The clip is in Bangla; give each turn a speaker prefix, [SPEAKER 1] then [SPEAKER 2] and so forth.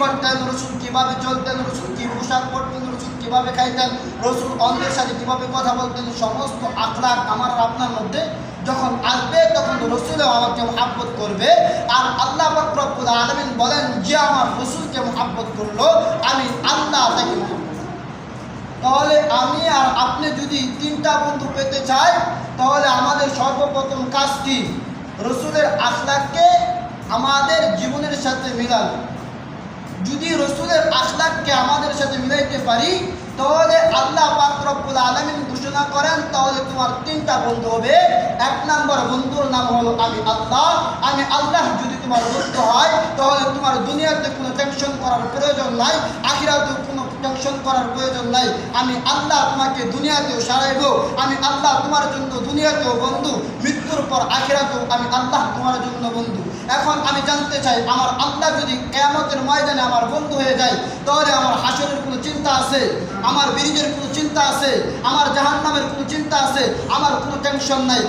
[SPEAKER 1] করতেন, রসুল কিভাবে চলতেন, রসুল কি পোশাক পরতেন, রসুল কিভাবে খাইতেন, রসুল অন্যের সাথে কিভাবে কথা বলতেন, সমস্ত আখলাক আমার আপনার মধ্যে যখন আসবে তখন রসুলও আমাকে মহব্বত করবে। আর আল্লাহ পাক রব্বুল আলামিন বলেন, যে আমার রসুলকে মহব্বত করলো আমি আল্লাহ তাকে মহব্বত। তাহলে আমি আর আপনি যদি তিনটা বন্ধু পেতে চাই তাহলে আমাদের সর্বপ্রথম কাজ কি? রসুলের আখলাককে আমাদের জীবনের সাথে মিলানো। যদি রসুলের আখলাককে আমাদের সাথে মিলাইতে পারি তাহলে আল্লাহ পাক রব্বুল আলামিন ঘোষণা করেন, তাহলে তোমার তিনটা বন্ধু হবে। এক নম্বর বন্ধুর নাম হলো আমি আল্লাহ। আমি আল্লাহ যদি তোমার বন্ধু হয় তাহলে তোমার দুনিয়াতে কোনো টেনশন করার প্রয়োজন নাই, আখিরাতেও কোনো টেনশন করার প্রয়োজন নাই। আমি আল্লাহ তোমাকে দুনিয়াতেও সারাইব। আমি আল্লাহ তোমার জন্য দুনিয়াতেও বন্ধু, মৃত্যুর পর আখিরাতেও আমি আল্লাহ তোমার জন্য বন্ধু। এখন আমি জানতে চাই, আমার আল্লাহ যদি কিয়ামতের ময়দানে আমার বন্ধু হয়ে যায় তাহলে আমার হাসরের কোনো চিন্তা আছে? আমার বিরিজের কোনো চিন্তা আছে? আমার জাহান্নামের কোনো চিন্তা আছে? আমার কোনো টেনশন নাই।